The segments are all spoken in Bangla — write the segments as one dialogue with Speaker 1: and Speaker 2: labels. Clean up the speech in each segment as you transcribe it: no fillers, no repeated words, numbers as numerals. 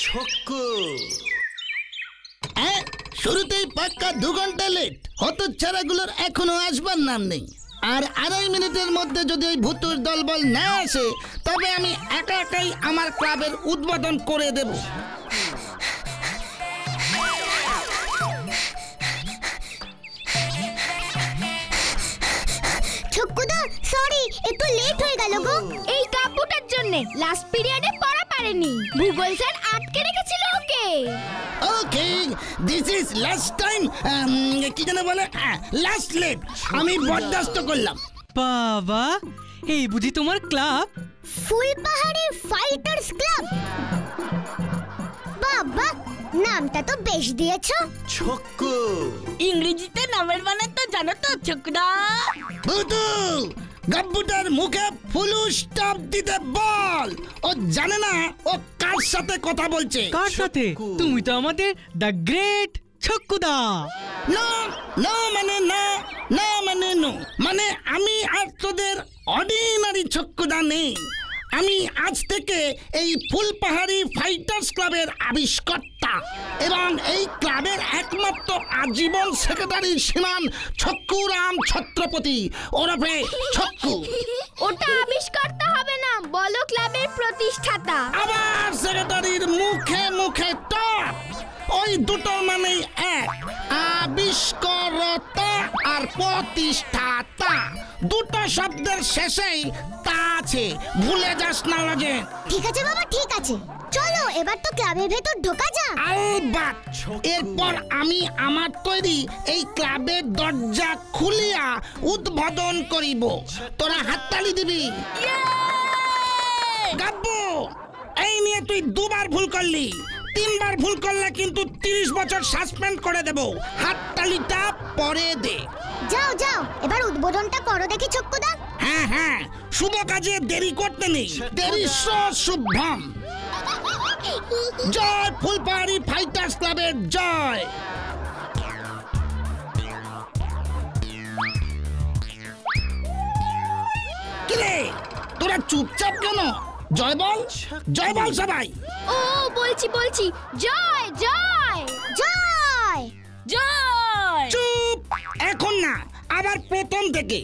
Speaker 1: ছক্কু।
Speaker 2: শুরুতেই পাক্কা 2 ঘন্টা লেট। হতচ্ছাড়াগুলোর এখনো আসবার নাম নেই। আর 2.5 মিনিটের মধ্যে যদি ওই ভুতুর দলবল না আসে তবে আমি একা একাই আমার ক্লাবের উদ্বোধন করে দেব।
Speaker 3: ছক্কুদা সরি, একটু লেট হয়ে গেল গো।
Speaker 4: এই কাপুটার জন্য লাস্ট পিরিয়ডে পড়া পারেনি, ভূগোল স্যার আটকে রেখেছিল ওকে।
Speaker 2: ওকে, দিস ইজ লাস্ট টাইম। কি যেন বলে, লাস্ট লেট। আমি বরদাস্ত করলাম।
Speaker 5: বাবা, এই বুঝি তোমার ক্লাব?
Speaker 3: ফুলপাহাড়ি fighters club. বাবা, নামটা তো বেশ দিয়েছো।
Speaker 1: ছক্কু।
Speaker 4: ইংরেজিতে নামের মানে তো জানো তো ছক্কুদা?
Speaker 2: ভুতু, গাব্বুটার মুখে ফুল স্টপ দিতে বল। ও জানে না ও কার সাথে কথা বলছে।
Speaker 5: কার সাথে? তুমি তো আমাদের দ্য গ্রেট ছক্কুদা।
Speaker 2: না না মানে না, না মানে নো, মানে আমি আর তোদের অর্ডিনারি ছক্কুদা নেই। আমি আজ থেকে এই ফুলপাহাড়ি ফাইটার্স ক্লাবের আবিষ্কর্তা এবং এই ক্লাবের একমাত্র আজীবন সেক্রেটারি শ্রীমান ছক্কুরাম ছত্রপতি ওরফে ছক্কু।
Speaker 4: ওটা আবিষ্কর্তা হবে না, বলো ক্লাবের প্রতিষ্ঠাতা।
Speaker 2: আবার সেক্রেটারির মুখে মুখে টপ। ওই দুটোর মানেই এক, আবিষ্কর্তা আর প্রতিষ্ঠাতা। দুটো শব্দের শেষেই তা আছে, ভুলে যাস না লজে।
Speaker 3: ঠিক আছে বাবা, ঠিক আছে, চলো এবার তো ক্লাবের ভেতর ঢোকা যাক।
Speaker 2: আলবাত। এরপর আমি আমার তৈরি এই ক্লাবের দরজা খুলিয়া উদ্বোধন করিব। তোরা হাততালি দিবি। গাব্বু, এই নিয়ে তুই 2 বার ভুল করলি। 3 বার ভুল করলে কিন্তু 30 বছর সাসপেন্ড করে দেব। হাততালিটা পরে দে।
Speaker 3: যাও যাও, এবার উদ্বোধনটা করো দেখি ছক্কুদা।
Speaker 2: হ্যাঁ হ্যাঁ, শুভ কাজে দেরি করতে নেই। দেরি শুভম। জয় ফুলপাহাড়ি ফাইটার্স ক্লাবের জয়। কিরে, তোরা চুপচাপ কেন? জয় বল, জয় বল সবাই।
Speaker 4: ও বলছি বলছি, জয় জয়
Speaker 3: জয়
Speaker 4: জয়।
Speaker 2: চুপ, এখন না, আবার প্রথম থেকে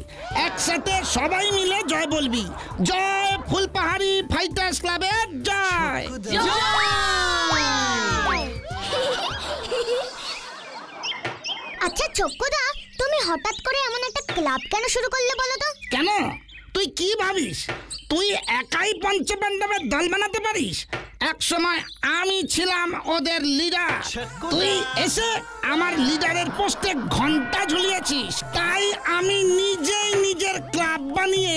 Speaker 2: একসাথে সবাই মিলে জয় বলবি। জয় ফুলপাহাড়ি ফাইটার্স ক্লাবের জয়।
Speaker 3: আচ্ছা ছক্কুদা, তুমি হঠাৎ করে এমন একটা ক্লাব কেন শুরু করলে বলো তো?
Speaker 2: কেন, তুই কি ভাবিস তুই একাই পঞ্চপাণ্ডবের দল বানাতে পারিস? এক সময় আমি ছিলাম ওদের লিডার। তুই এসে আমার লিডারের পোস্টে ঘন্টা ঝুলিয়েছিস, তাই আমি নিজেই নিজের ক্লাব বানিয়ে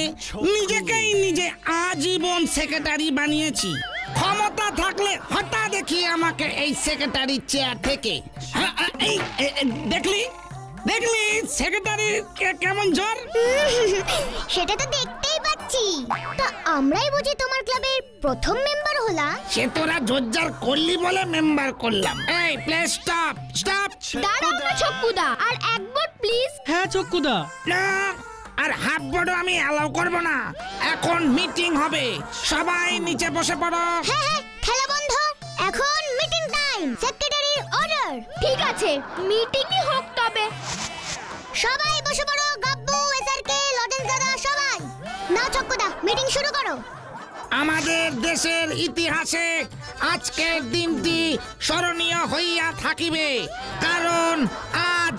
Speaker 2: নিজেকেই নিজে আজীবন সেক্রেটারি বানিয়েছি। ক্ষমতা থাকলে হঠাৎ দেখি আমাকে এই সেক্রেটারি চেয়ার থেকে। এই দেখলি দেখলি সেক্রেটারি কেমন জ্বর।
Speaker 3: সেটা তো দেখতেই পাচ্ছি। তা আমরাই বুঝি তোমার ক্লাবের প্রথম মেম্বার হলাম?
Speaker 2: সে তোরা জোরজার করলি বলে মেম্বার করলাম। এই প্লিজ স্টপ স্টপ।
Speaker 4: দাঁড়াও না ছক্কুদা, আর এক বোর্ড প্লিজ।
Speaker 5: হ্যাঁ ছক্কুদা।
Speaker 2: না, আর হাফ বোর্ড আমি অ্যালাউ করব না। এখন মিটিং হবে, সবাই নিচে বসে পড়ো।
Speaker 3: হ্যাঁ হ্যাঁ, খেলা বন্ধ, এখন মিটিং টাইম। সেক্রেটারির অর্ডার।
Speaker 4: ঠিক আছে, মিটিংই হোক তবে।
Speaker 3: সবাই বসে পড়ো, গাব্বু, এসআরকে, লজেন্স দাদা, সবাই। না ছক্কুদা, মিটিং শুরু করো।
Speaker 2: আমাদের দেশের ইতিহাসে আজকের দিনটি স্মরণীয় হইয়া থাকিবে, কারণ আজ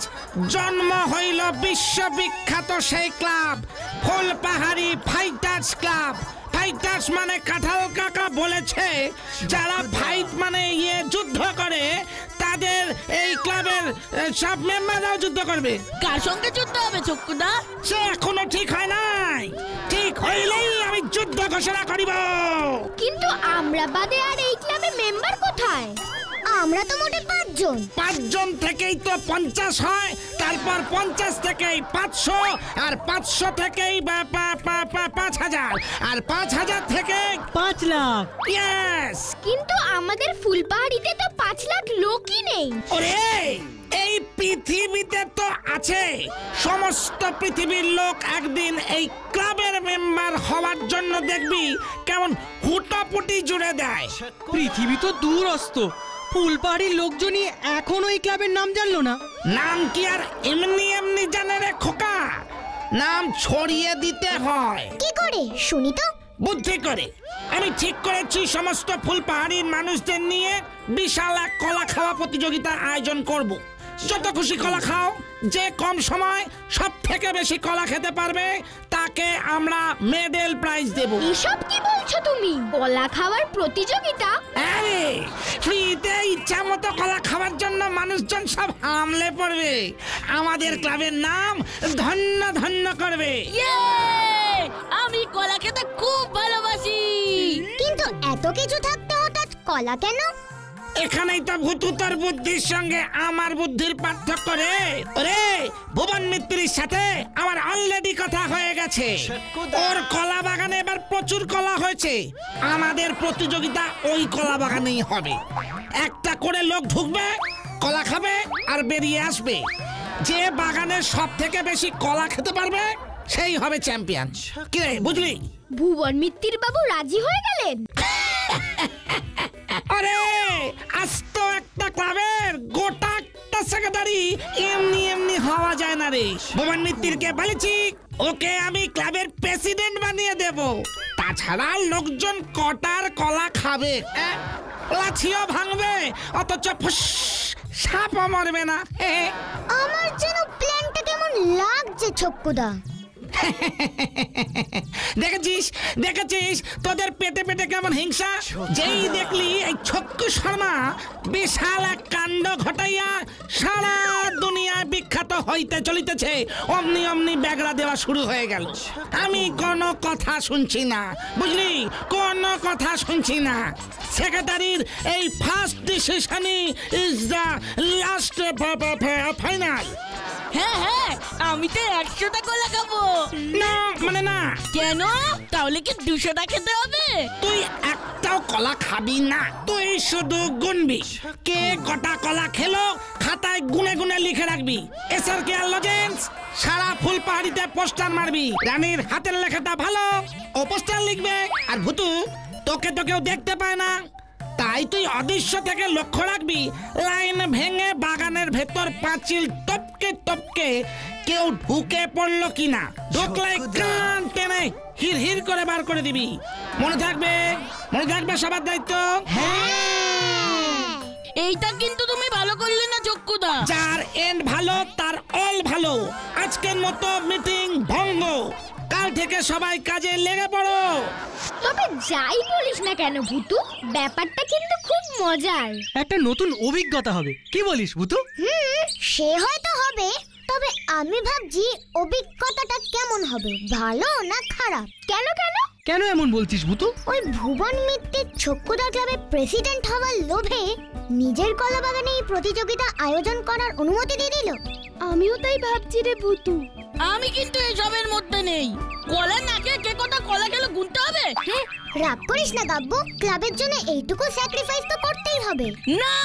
Speaker 2: জন্ম হইল বিশ্ববিখ্যাত সেই ক্লাব ফুলপাহাড়ি ফাইটার্স ক্লাব। ফাইটার্স মানে কাঁঠাল কাকা বলেছে যারা ফাইট মানে যুদ্ধ করে, তাদের এই ক্লাবের সব মেম্বাররাও যুদ্ধ করবে।
Speaker 4: কার সঙ্গে যুদ্ধ হবে ছক্কুদা?
Speaker 2: সে এখনো ঠিক হয় নাই, ঠিক হইলেই আমি যুদ্ধ ঘোষণা করিব।
Speaker 4: কিন্তু আমরা বাদে আর এই ক্লাবে মেম্বার কোথায়?
Speaker 3: আমরা তো মোটে 5 জন।
Speaker 2: 5 জন থেকেই তো 50 হয়, তারপর 50 থেকেই 500, আর 500 থেকেই 5000, আর 5000 থেকে
Speaker 5: 5 লাখ।
Speaker 2: ইয়েস।
Speaker 4: কিন্তু আমাদের ফুলপাহাড়িতে তো 5 লাখ লোকই নেই।
Speaker 2: ওরে, এই পৃথিবীতে তো আছে। সমস্ত পৃথিবীর লোক একদিন এই ক্লাবের মেম্বার হওয়ার জন্য দেখবি কেমন হুটাপুটি জুড়ে দেয়।
Speaker 5: পৃথিবী তো দূরস্থ, ফুলপাহাড়ির লোকজনই এখনো এই ক্লাবের নাম জানলো না।
Speaker 2: নাম কি আর এমনি এমনি জানে রে খোকা? নাম ছড়িয়ে দিতে হয়।
Speaker 3: কি করে শুনি তো?
Speaker 2: বুদ্ধি করে। আমি ঠিক করেছি সমস্ত ফুলপাহাড়ির মানুষদের নিয়ে বিশাল এক কলা খাওয়া প্রতিযোগিতার আয়োজন করব। যত খুশি কলা খাও, যে কম সময় সব থেকে বেশি কলা খেতে পারবে তাকে আমরা মেডেল প্রাইজ দেব।
Speaker 4: এসব কি বলছো তুমি? কলা খাওয়ার প্রতিযোগিতা?
Speaker 2: আরে ফ্রিতে ইচ্ছা মতো কলা খাওয়ার জন্য মানুষজন সব হামলে পড়বে, আমাদের ক্লাবের নাম ধন্য ধন্য করবে।
Speaker 1: আমি কলা খেতে খুব ভালোবাসি।
Speaker 3: কিন্তু এত কিছু থাকতে হঠাৎ কলা কেন?
Speaker 2: এখানেই তো ভূতুতর বুদ্ধির সঙ্গে আমার বুদ্ধির পার্থক্য রে। ওরে ভুবন মিত্রের সাথে আমার অলরেডি কথা হয়ে গেছে। ওর কলা বাগানে এবার প্রচুর কলা হয়েছে। আমাদের প্রতিযোগিতা ওই কলা বাগানেই হবে। একটা করে লোক ঢুকবে, কলা খাবে আর বেরিয়ে আসবে। যে বাগানের সব থেকে বেশি কলা খেতে পারবে সেই হবে চ্যাম্পিয়ন। কি রে বুঝলি?
Speaker 4: ভুবন মিত্তির বাবু রাজি হয়ে গেলেন?
Speaker 2: আরে আস্ত একটা ক্লাবের গোটা একটা সেক্রেটারি এমনি এমনি হওয়া যায় না রে। ভুবন মিত্তিরকে বলেছি ওকে আমি ক্লাবের প্রেসিডেন্ট বানিয়ে দেব। তাছাড়া লোকজন কটার কলা খাবে, লাঠিও ভাঙবে, অথচ ফুস সাপও মরবে না।
Speaker 3: আমার যেন প্ল্যানটা কেমন লাগছে ছক্কুদা।
Speaker 2: দেখেছিস দেখেছিস তোদের পেটে পেটে কেমন হিংসা? যেই দেখলি এই ছক্কু শর্মা বিশাল এক কাণ্ড ঘটাইয়া সারা দুনিয়ায় বিখ্যাত হইতে চলিতেছে, অমনি অমনি ব্যাগড়া দেওয়া শুরু হয়ে গেল। আমি কোনো কথা শুনছি না, বুঝলি? কোনো কথা শুনছি না। সেক্রেটারির এই ফার্স্ট ডিসিশনই ইজ দ্য লাস্ট ফাইনাল।
Speaker 1: হ্যাঁ, আমি তো 100টা কলা খাবো।
Speaker 2: না মানে না।
Speaker 1: কেন? তাহলে কি 200টা খেতে হবে?
Speaker 2: তুই একটাও কলা খাবি না, তুই শুধু গুনবি। কে কটা কলা খেলো খাতায় গুনে গুনে লিখে রাখবি। এসআরকে আর লজেন্স সারা ফুলপাহাড়িতে পোস্টার মারবি। রানীর হাতের লেখাটা ভালো, ও পোস্টার লিখবে। আর ভুতু, তোকে তো কেউ দেখতে পায় না, তাই তুই অদৃশ্য থেকে লক্ষ্য রাখবি লাইন ভেঙে বাগানের ভেতর পাঁচিল টপকে টপকে কেউ ঢুকে পড়লো কিনা। ঢুকলে কান টেনে হির হির করে বার করে দিবি। মনে থাকবে, মনে থাকবে সবার দায়িত্ব।
Speaker 1: এইটা কিন্তু তুমি ভালো করলে না চক্ষুদা।
Speaker 2: যার এন্ড ভালো তার অল ভালো। আজকের মতো মিটিং ভঙ্গ। কাল থেকে সবাই কাজে লেগে পড়ো।
Speaker 4: তবে যাই বলিস না কেন ভুতু, ব্যাপারটা কিন্তু খুব মজার।
Speaker 5: একটা নতুন অভিজ্ঞতা হবে, কি বলিস ভূতু?
Speaker 3: সে হয়তো হবে, তবে আমি ভাবছি অভিজ্ঞতাটা কেমন হবে, ভালো না খারাপ?
Speaker 4: কেন কেন
Speaker 5: কেন এমন বলছিস ভূতু?
Speaker 3: ওই ভুবন মিত্রের ছক্কুদা ক্লাবে প্রেসিডেন্ট হওয়ার লোভে নিজের কলা বাগানে এই প্রতিযোগিতা আয়োজন করার অনুমতি দিয়ে দিল।
Speaker 4: আমিও তাই ভাবছি রে ভুতু।
Speaker 1: আমি কিন্তু এসবের মধ্যে নেই। কলা না খেয়ে কে কটা কলা খেলে গুনতে হবে?
Speaker 3: রাগ করিস না গাব্বু, ক্লাবের জন্য এইটুকু স্যাক্রিফাইস তো করতেই হবে।
Speaker 1: না,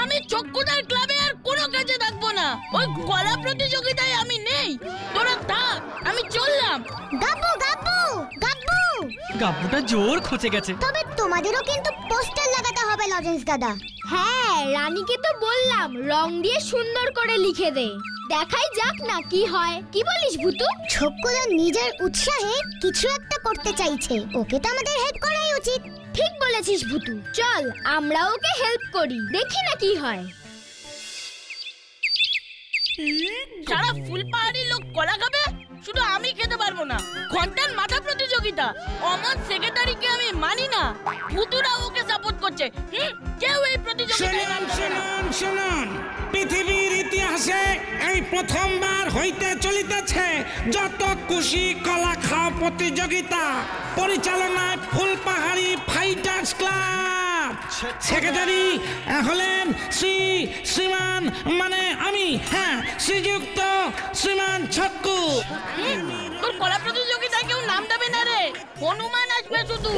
Speaker 1: আমি চক্ষুদার ক্লাবে আর কোনো কাজে থাকবো না। ওই কলা প্রতিযোগিতায় আমি নেই। তোরা থাক, আমি চললাম।
Speaker 3: গাব্বু গাব্বু গাব্বু,
Speaker 5: গাব্বুটা জোর খচে গেছে।
Speaker 3: তবে তোমাদেরও কিন্তু পোস্টার লাগাতে হবে লজেন্স দাদা।
Speaker 4: হ্যাঁ, রানীকে তো বললাম রং দিয়ে সুন্দর করে লিখে দে। দেখাই যাক না কি হয়। কি বলিস ভুতু?
Speaker 3: ছক্কুদা নিজের উৎসাহে কিছু একটা করতে চাইছে, ওকে তো আমাদের হেল্প করাই উচিত।
Speaker 4: ঠিক বলেছিস ভুতু, চল আমরা ওকে হেল্প করি, দেখি না কি হয়।
Speaker 1: সারা ফুলপাহাড়ি লোক কলা খাবে, শুধু আমি খেতে পারবো না। ঘন্টার মাথা প্রতিযোগিতা। আমার সেক্রেটারিকে আমি মানি না, ভুতুরা ওকে সাপোর্ট করছে। কেউ এই প্রতিযোগিতায়
Speaker 2: শুনুন শুনুন শুনুন, পৃথিবীর ইতিহাসে এই প্রথমবার হইতে চলিতেছে যত খুশি কলা খাওয়া প্রতিযোগিতা, পরিচালনায় ফুলপাহাড়ি ফাইটার্স ক্লাব। সেক্রেটারি হলেন শ্রীমান মানে আমি, হ্যাঁ শ্রীযুক্ত শ্রীমান ছক্কু।
Speaker 1: তোর কলা প্রতিযোগিতায় কেউ নাম দেবে না রে, হনুমান আসবে শুধু।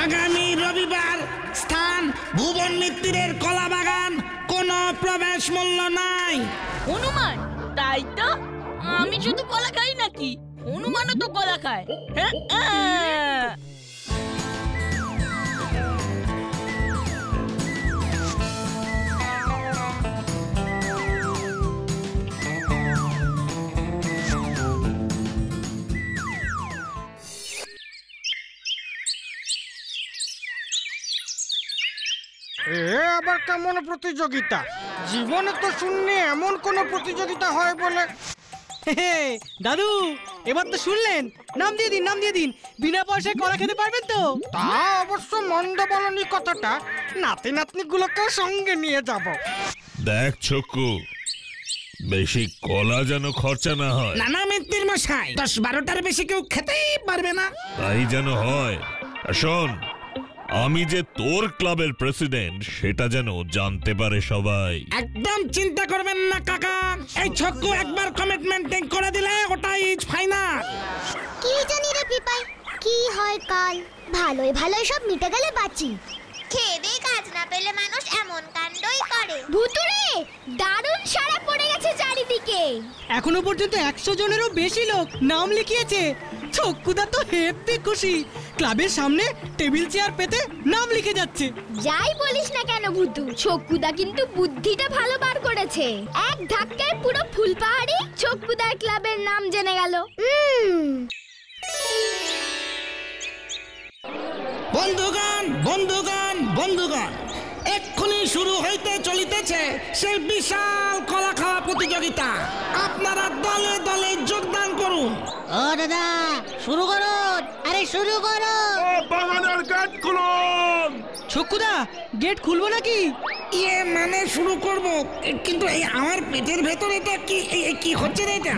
Speaker 2: আগামী রবিবার, স্থান ভুবন মিত্রের কলা বাগান, কোনো প্রবেশ মূল্য নাই।
Speaker 1: হনুমান? তাই তো, আমি শুধু কলা খাই নাকি? হনুমানও তো কলা খায়।
Speaker 6: এ আবার কেমন প্রতিযোগিতা? জীবনে তো শুননি এমন কোন প্রতিযোগিতা হয় বলে।
Speaker 5: দাদু এবার তো শুনলেন, নাম দিয়ে দিন, নাম দিয়ে দিন, বিনা পয়সায় কলা খেতে পারবেন তো।
Speaker 6: তা অবশ্য মন্দ বলনি কথাটা, নাতি নাতনি গুলোকে সঙ্গে নিয়ে যাব।
Speaker 7: দেখ ছক্কু, বেশি কলা যেন খরচা না হয়।
Speaker 2: নানা মিত্তির মশাই, 10-12টার বেশি কেউ খেতেই পারবে না।
Speaker 7: তাই যেন হয়। আর শোন, আমি যে তোর ক্লাবের প্রেসিডেন্ট সেটা যেন জানতে পারে সবাই।
Speaker 2: একদম চিন্তা করবেন না কাকা, এই ছক্কু একবার কমিটমেন্ট করে দিলে ওটাই ফাইনাল।
Speaker 3: কি জানি রে পিপাই, কি হয় কাল। ভালোই ভালোই সব মিটে গেলে বাঁচি।
Speaker 8: খেয়ে কাজ না পেলে মানুষ এমন কাণ্ডই করে।
Speaker 4: ভুতুরে দারুণ সারা পড়ে গেছে চারিদিকে।
Speaker 5: এখনো পর্যন্ত 100 জনেরও বেশি লোক নাম লিখিয়েছে। ছক্কুদা তো হেব্বি খুশি, ক্লাবের সামনে টেবিল চেয়ার পেতে নাম লিখে যাচ্ছে।
Speaker 4: যাই বলিস না কেন ভুতু, ছক্কুদা কিন্তু বুদ্ধিটা ভালো বার করেছে। এক ধাক্কায় পুরো ফুলপাহাড়ি ছক্কুদার ক্লাবের নাম জেনে গেল।
Speaker 2: বন্ধুগণ বন্ধুগণ বন্ধুগণ, এক্ষুনি শুরু হইতে চলিতেছে সেই বিশাল কলা খাওয়া প্রতিযোগিতা। আপনারা দলে দলে যোগদান করুন।
Speaker 1: ও দাদা, শুরু করুন, আরে শুরু করুন।
Speaker 7: বাগানের গেট খুলুন।
Speaker 5: ছক্কুদা, গেট খুলবো নাকি?
Speaker 2: ইয়ে মানে শুরু করব, কিন্তু এই আমার পেটের ভেতরে এটা কি হচ্ছে রে এটা?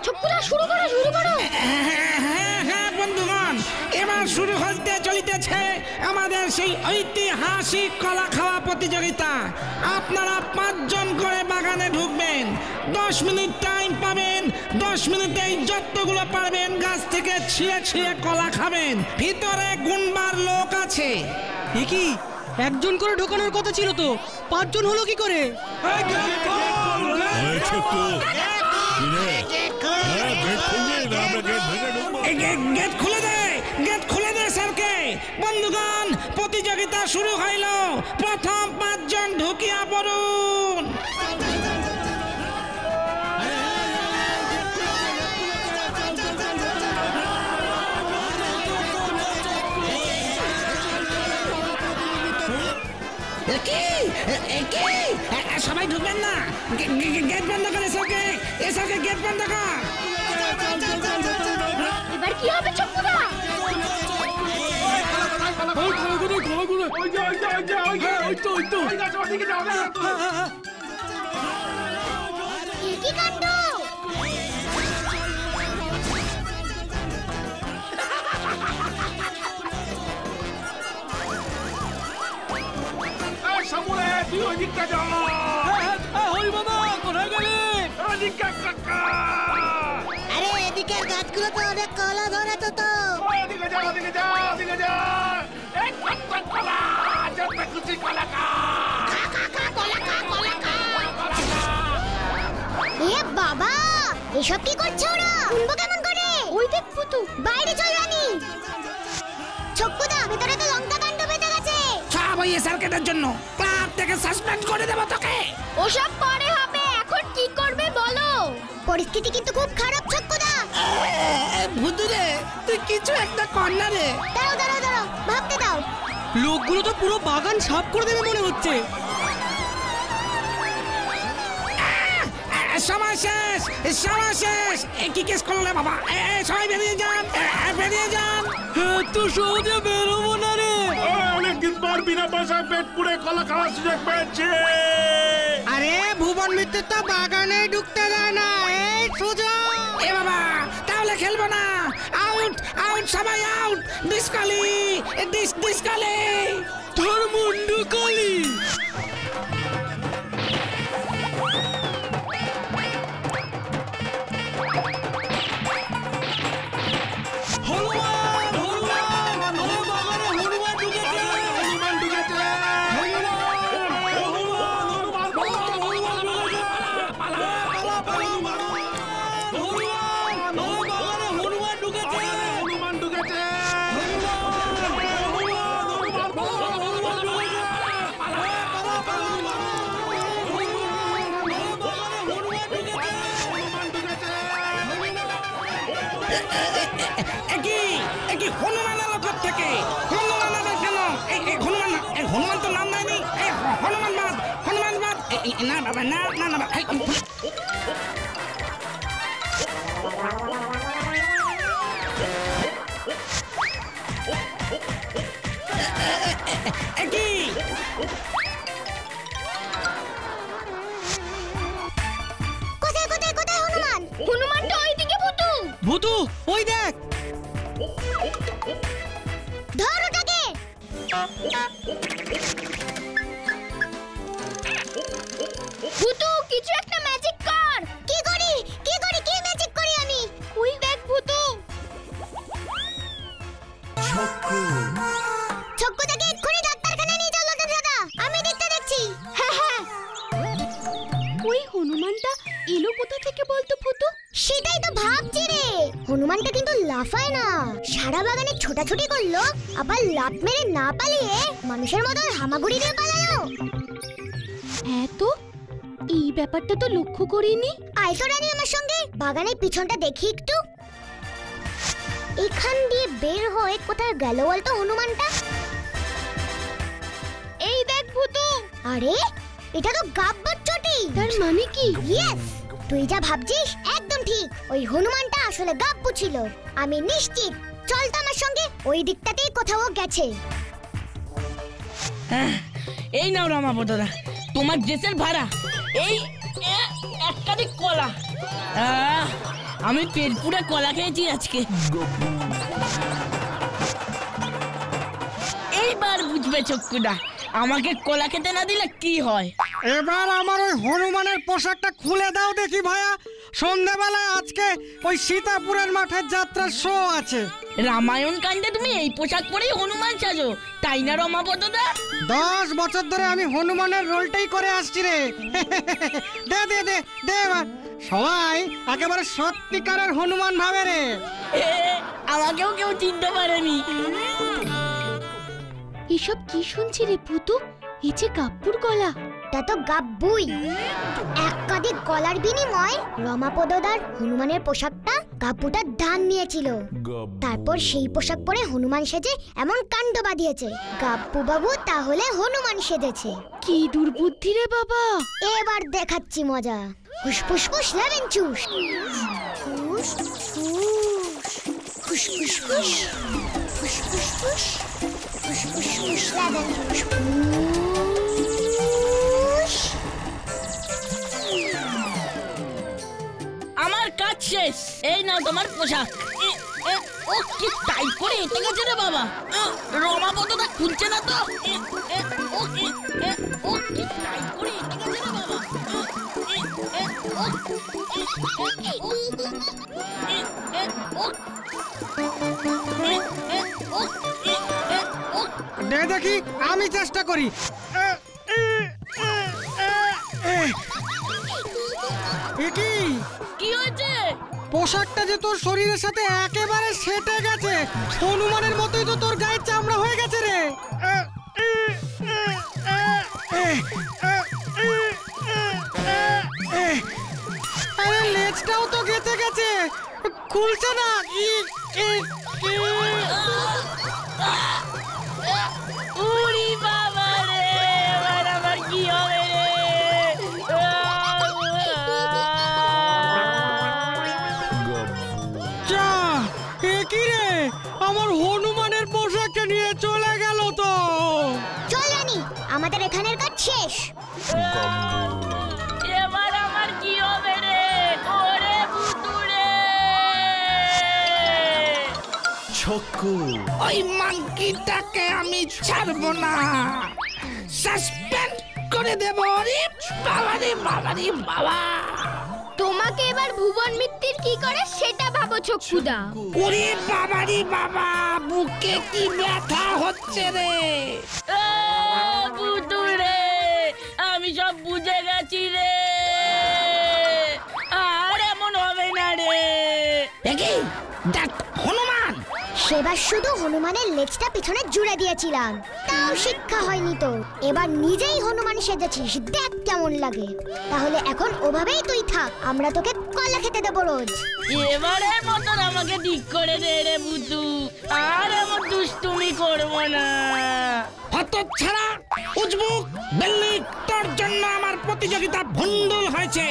Speaker 4: ছক্কুদা শুরু করো, শুরু করো।
Speaker 2: হ্যাঁ বন্ধুগণ, এবার শুরু হতে চলিতেছে আমাদের সেই ঐতিহাসিক কলা খাওয়া প্রতিযোগিতা। আপনারা 5 জন করে বাগানে ঢুকবেন, 10 মিনিট টাইম পাবেন। 10 মিনিটেই যতগুলো পারবেন গাছ থেকে ছিঁড়ে ছিঁড়ে কলা খাবেন। ভিতরে গুনবার লোক আছে।
Speaker 5: এ কি, 1 জন করে ঢোকানোর কথা ছিল তো, 5 জন হলো কি করে?
Speaker 7: এই ছক্কু,
Speaker 2: গেট খুলে দে, গেট খুলে দে স্যারকে। বন্ধুগণ, প্রতিযোগিতা শুরু হইল। প্রথম 5 জন ঢুকিয়া পড়ুন। সবাই ঢুকবেন না, গেট বন্ধ করে স্যারকে, স্যারকে গেট বন্ধ কর।
Speaker 4: এবার কি হবে ছক্কুদা?
Speaker 3: কি কাণ্ড!
Speaker 1: আরে এদিকের গাছগুলো তো অনেক কলা ধরেছে তো।
Speaker 3: এ বাবা, এসব কি করছো ওরা? শুনবো কেমন করে? ওই দেখ পুতু, বাইরে চল রানী। ছক্কুদা, ভেতরে তো লঙ্কা কাণ্ড বেঁধে গেছে।
Speaker 2: সব ওই স্যারকেটার জন্য ক্লাব থেকে সাসপেন্ড করে দেবো তোকে।
Speaker 4: ওসব পরে হবে, এখন কি করবে বলো?
Speaker 3: পরিস্থিতি কিন্তু খুব খারাপ ছক্কুদা।
Speaker 2: ভুতুরে, তুই কিছু একটা কর না রে।
Speaker 3: দাঁড়াও দাঁড়াও দাঁড়াও, ভাবতে দাও।
Speaker 5: লোকগুলো তো পুরো বাগান সাফ করে দেবে মনে হচ্ছে।
Speaker 2: সময় শেষ, সময় শেষ। কি কেস করলে বাবা? সবাই বেরিয়ে যান, বেরিয়ে যান।
Speaker 5: তো সহজে বেরোবো না রে।
Speaker 7: অনেকদিন পর বিনা পয়সায় পেট পুড়ে কলা খাওয়ার সুযোগ পেয়েছে।
Speaker 6: আরে ভুবন মিত্র তো বাগানে ঢুকতে দেয় না, এই সুযোগ।
Speaker 2: এ বাবা, তাহলে খেলবো না। আউট, আউট, সবাই আউট। ডিসকালি, ডিসকালি।
Speaker 5: তোর মুন্ডু কালি।
Speaker 2: একই হনুমান এলো থেকে হনুমান আবার কেন? হনুমান না, হনুমান তো নাম দেয়নি। হনুমান বাদ, হনুমান বাদ। না বাবা, না না না বাবা। একই
Speaker 3: কোথায় কোথায় কোথায় হনুমান?
Speaker 4: হনুমানটা ওইদিকে ভূতু।
Speaker 5: ভূতু ওই দেখ।
Speaker 3: ধর ওটাকে।
Speaker 4: ভূতু কিছু একটা ম্যাজিক কর।
Speaker 3: কি করি কি করি কি ম্যাজিক করি আমি?
Speaker 4: ওই দেখ ভূতু।
Speaker 3: ছক্কুদাকে এক্ষুনি ডাক্তারখানায় নিয়ে চল লটন দাদা, আমি দেখতে দেখছি।
Speaker 4: হ্যাঁ হ্যাঁ। ওই হনুমানটা এলো কোথা থেকে বলতো ভূতু?
Speaker 3: সেটাই তো ভাবছি রে। হনুমানটা কিন্তু লাফায় না, সারা বাগানে ছোটাছুটি করলো, আবার লাফ মেরে না পালিয়ে মানুষের মতো হামাগুড়ি দিয়ে পালালো।
Speaker 4: হ্যাঁ তো এই ব্যাপারটা তো লক্ষ্য করিনি।
Speaker 3: আয় তো রানী আমার সঙ্গে, বাগানের পিছনটা দেখি একটু। এখান দিয়ে বের হয়ে কোথায় গেল বলতো হনুমানটা?
Speaker 4: এই দেখ ভূতু।
Speaker 3: আরে এটা তো গাব্বর চটি।
Speaker 4: তার মানে কি?
Speaker 3: ইয়েস, তুই যা ভাবছিস একদম ঠিক। ওই হনুমানটা আসলে গাব্বু ছিল, আমি নিশ্চিত। চল তো আমার সঙ্গে, ওই দিকটাতেই কোথাও গেছে।
Speaker 1: এই নাও রামাপদরা, তোমার ড্রেসের ভাড়া। এই এক কাঁদি কলা। আমি পেট পুরে কলা খেয়েছি আজকে। এইবার বুঝবে চক্ষুদা, আমাকে কলা খেতে না দিলে কি হয়।
Speaker 6: এবার আমার ওই হনুমানের পোশাকটা খুলে দাও দেখি ভাইয়া। সন্ধ্যাবেলায় আজকে ওই সীতাপুরের মাঠের যাত্রার শো আছে।
Speaker 1: রামায়ণ কাণ্ডে তুমি এই পোশাক পরেই হনুমান সাজো, তাই না রমাপদদা?
Speaker 6: 10 বছর ধরে আমি হনুমানের রোলটাই করে আসছি রে। দে দে দে দে এবার। সবাই একেবারে সত্যিকারের হনুমান ভাবে রে।
Speaker 1: আমাকেও কেউ চিনতে পারেনি।
Speaker 4: এসব কি শুনছি রে ভূতু? এই যে গাব্বুর গলা।
Speaker 3: তা তো গাব্বুই। এক কাঁদি গলার বিনিময় রমাপদদার হনুমানের পোশাকটা গাব্বুটার দান নিয়েছিল। তারপর সেই পোশাক পরে হনুমান সেজে এমন কাণ্ড বাঁধিয়েছে। গাব্বু বাবু তাহলে হনুমান সেজেছে।
Speaker 4: কি দুর্বুদ্ধি রে বাবা।
Speaker 3: এবার দেখাচ্ছি মজা। ফুসফুস ফুস লেবেন চুস। ফুস ফুস ফুস ফুস ফুস ফুস ফুস ফুস ফুস ফুস লেবেন চুস।
Speaker 1: আমার কাজ শেষ, এই নাও তোমার পোশাক। ও কি টাইট করে এতে গেছে রে বাবা। রমাপদটা খুলছে না তো। ও কি টাইট করে এতে গেছে রে বাবা।
Speaker 6: দে দেখি, আমি চেষ্টা করি।
Speaker 1: কি হয়েছে?
Speaker 6: পোশাকটা যে তোর শরীরের সাথে একেবারে সেটে গেছে। হনুমানের মতোই তো তোর গায়ের চামড়া হয়ে গেছে রে। আরে লেজটাও তো গেছে গেছে, খুলছে না।
Speaker 1: উরি বাবা রে, এবার আমার কি হবে রে?
Speaker 6: যা, এ কি রে, আমার হনুমানের পোশাকটা নিয়ে চলে গেল তো।
Speaker 3: চল রানী, আমাদের এখানের কাজ শেষ।
Speaker 1: এবার আমার কি হবে রে? ওরে ভুতুরে!
Speaker 2: ছক্কু, ওই মাংকিটাকে আমি ছাড়বো না, সাসপেন্ড করে দেবো। রে বাবা রে বাবা রে বাবা।
Speaker 4: তোমাকে এবার ভুবন মিত্তির কি করে সেটা ভাবো চক্ষুদা।
Speaker 2: ওরে বাবা রে বাবা, বুকে কি ব্যথা হচ্ছে রে।
Speaker 1: ভুতুরে, আমি সব বুঝে গেছি রে। আর এমন হবে না রে।
Speaker 2: দেখি দেখ হনুমান,
Speaker 3: সেবার শুধু হনুমানের লেজটা পিছনে জুড়ে দিয়েছিলাম, তাও শিক্ষা হয়নি তো। এবার নিজেই হনুমান সেজেছিস, দেখ কেমন লাগে। তাহলে এখন ওভাবেই তুই থাক, আমরা তোকে কলা খেতে দেবো রোজ।
Speaker 1: এবারের মতন আমাকে ঠিক করে দে রে বুদ্ধু, আর এমন দুষ্টুমি করবো না।
Speaker 2: হত ছাড়া উজবুক বেল্লি, তোর জন্য আমার প্রতিযোগিতা ভণ্ডুল হয়েছে।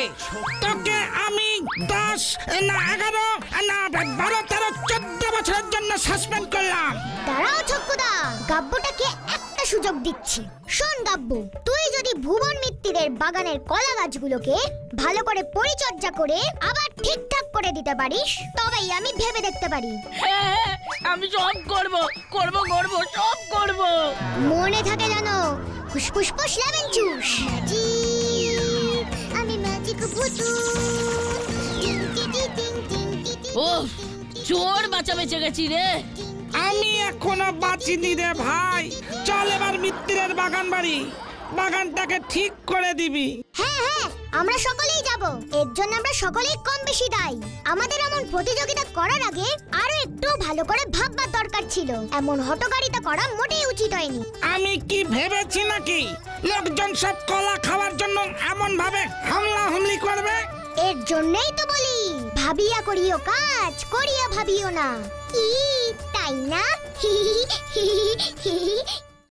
Speaker 2: তোকে আমি 10 না 11 না 12 13 14 বছরের জন্য সাসপেন্ড করলাম।
Speaker 3: দাঁড়াও ছক্কুদা, গাব্বুটাকে একটা সুযোগ দিচ্ছি। শোন গাব্বু, তুই যদি ভুবন মিত্তিরের বাগানের কলা গাছগুলোকে ভালো করে পরিচর্যা করে আবার ঠিকঠাক করে দিতে পারিস, তবেই আমি ভেবে দেখতে পারি।
Speaker 1: হ্যাঁ, আমি সব করবো সব করবো।
Speaker 3: মনে থাকে জানো, ফুসফুস ফুস লেমন জুস। আমি ম্যাজিক বুটু।
Speaker 1: ও চোর বাঁচা বেঁচে গেছি রে।
Speaker 2: আমি এখনো বাঁচিনি রে ভাই। চল এবার মিত্তিরের বাগান বাড়ি, বাগানটাকে ঠিক করে দিবি।
Speaker 3: হ্যাঁ হ্যাঁ, আমরা সকলেই যাব। এর জন্য আমরা সকলেই কম বেশি দায়ী। আমাদের এমন প্রতিযোগিতা করার আগে আরো একটু ভালো করে ভাববার দরকার ছিল। এমন হটকারিতা করা মোটেই উচিত হয়নি।
Speaker 2: আমি কি ভেবেছি নাকি লোকজন সব কলা খাওয়ার জন্য এমন ভাবে হামলা হুমলি করবে?
Speaker 3: এর জন্যই তো বলি, ভাবিয়া করিও কাজ, করিয়া ভাবিও না। কি তাই না?